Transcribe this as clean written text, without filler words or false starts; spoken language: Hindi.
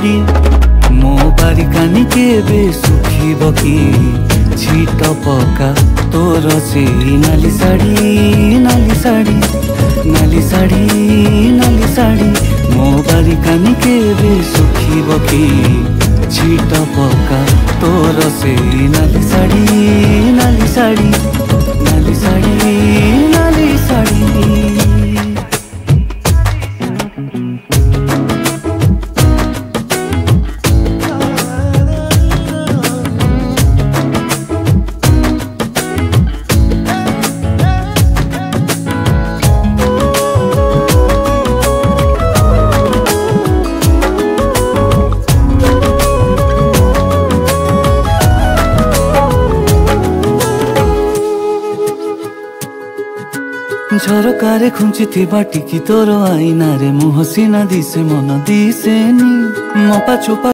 ଶାଢ଼ୀ ମୋ ବାରି କାନି କେବେ ଶୁଖିବ କି ଛିଟ ପକା ତୋର ସେଇ ନାଲି ଶାଢ଼ୀ ନାଲି ଶାଢ଼ୀ नाली साड़ी नाली साड़ी मो बारी कानी केबे सुखिब कि छीट पका तोर से नाली साड़ी नाली साड़ी नाली साड़ी नाली साड़ी झरकारे खुंची टिकी तोर आईना रे मुह सीना दिसे मन दिसेनी मपा चोपा